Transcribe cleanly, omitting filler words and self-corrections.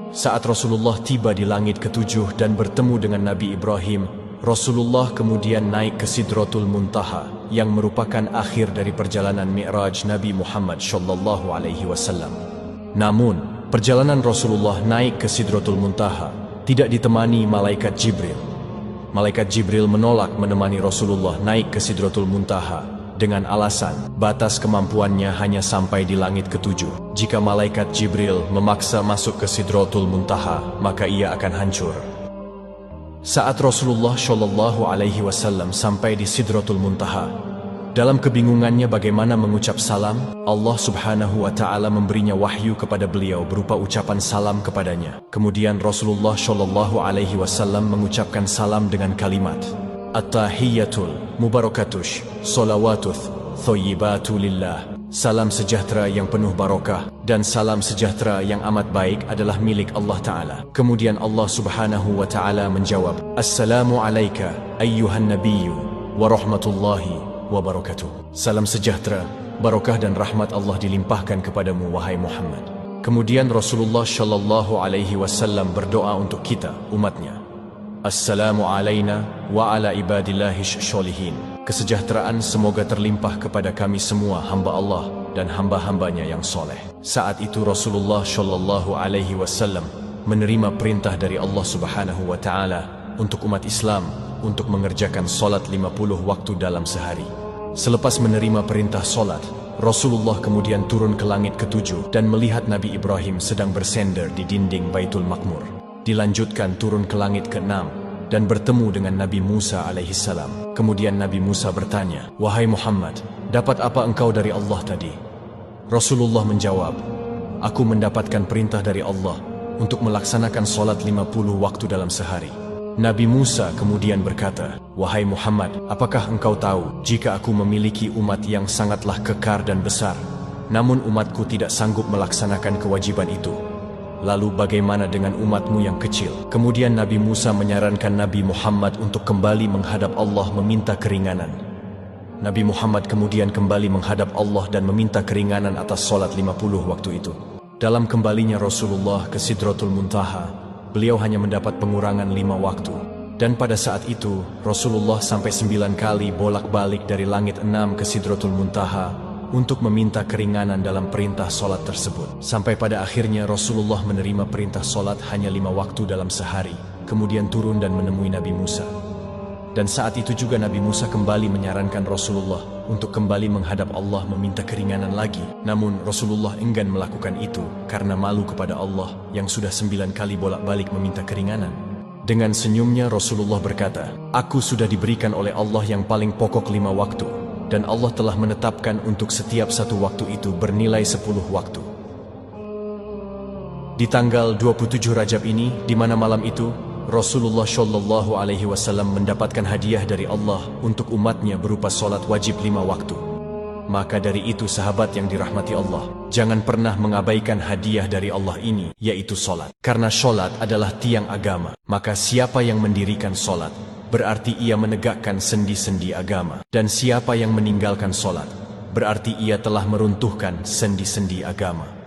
Saat Rasulullah tiba di langit ketujuh dan bertemu dengan Nabi Ibrahim, Rasulullah kemudian naik ke Sidratul Muntaha yang merupakan akhir dari perjalanan Mi'raj Nabi Muhammad SAW. Namun, perjalanan Rasulullah naik ke Sidratul Muntaha tidak ditemani malaikat Jibril. Malaikat Jibril menolak menemani Rasulullah naik ke Sidratul Muntaha dengan alasan batas kemampuannya hanya sampai di langit ketujuh. Jika malaikat Jibril memaksa masuk ke Sidratul Muntaha, maka ia akan hancur. Saat Rasulullah SAW sampai di Sidratul Muntaha, dalam kebingungannya bagaimana mengucap salam, Allah Subhanahu wa Ta'ala memberinya wahyu kepada beliau berupa ucapan salam kepadanya. Kemudian Rasulullah SAW mengucapkan salam dengan kalimat At-tahiyyatul mubarakatush salawatuth thoyyibatu lillah. Salam sejahtera yang penuh barokah dan salam sejahtera yang amat baik adalah milik Allah Ta'ala. Kemudian Allah Subhanahu wa Ta'ala menjawab, Assalamu alayka ayyuhan nabiyyu wa rahmatullahi wa barakatuh. Salam sejahtera, barokah dan rahmat Allah dilimpahkan kepadamu wahai Muhammad. Kemudian Rasulullah SAW berdoa untuk kita, umatnya. Assalamu alayna wa ala ibadillahi sholihin. Kesejahteraan semoga terlimpah kepada kami semua hamba Allah dan hamba-hambanya yang soleh. Saat itu Rasulullah SAW menerima perintah dari Allah Subhanahu wa Ta'ala untuk umat Islam untuk mengerjakan solat 50 waktu dalam sehari. Selepas menerima perintah solat, Rasulullah kemudian turun ke langit ketujuh dan melihat Nabi Ibrahim sedang bersender di dinding Baitul Maqmur. Dilanjutkan turun ke langit ke-6 dan bertemu dengan Nabi Musa alaihissalam. Kemudian Nabi Musa bertanya, Wahai Muhammad, dapat apa engkau dari Allah tadi? Rasulullah menjawab, Aku mendapatkan perintah dari Allah untuk melaksanakan solat 50 waktu dalam sehari. Nabi Musa kemudian berkata, Wahai Muhammad, apakah engkau tahu jika aku memiliki umat yang sangatlah kekar dan besar, namun umatku tidak sanggup melaksanakan kewajiban itu? Lalu bagaimana dengan umatmu yang kecil? Kemudian Nabi Musa menyarankan Nabi Muhammad untuk kembali menghadap Allah meminta keringanan. Nabi Muhammad kemudian kembali menghadap Allah dan meminta keringanan atas solat 50 waktu itu. Dalam kembalinya Rasulullah ke Sidratul Muntaha, beliau hanya mendapat pengurangan 5 waktu. Dan pada saat itu, Rasulullah sampai 9 kali bolak-balik dari langit 6 ke Sidratul Muntaha untuk meminta keringanan dalam perintah solat tersebut. Sampai pada akhirnya Rasulullah menerima perintah solat hanya 5 waktu dalam sehari, kemudian turun dan menemui Nabi Musa. Dan saat itu juga Nabi Musa kembali menyarankan Rasulullah untuk kembali menghadap Allah meminta keringanan lagi. Namun Rasulullah enggan melakukan itu karena malu kepada Allah yang sudah 9 kali bolak-balik meminta keringanan. Dengan senyumnya Rasulullah berkata, Aku sudah diberikan oleh Allah yang paling pokok 5 waktu. Dan Allah telah menetapkan untuk setiap satu waktu itu bernilai 10 waktu. Di tanggal 27 Rajab ini, di mana malam itu, Rasulullah SAW mendapatkan hadiah dari Allah untuk umatnya berupa solat wajib 5 waktu. Maka dari itu sahabat yang dirahmati Allah, jangan pernah mengabaikan hadiah dari Allah ini, yaitu solat. Karena solat adalah tiang agama, maka siapa yang mendirikan solat, berarti ia menegakkan sendi-sendi agama. Dan siapa yang meninggalkan solat, berarti ia telah meruntuhkan sendi-sendi agama.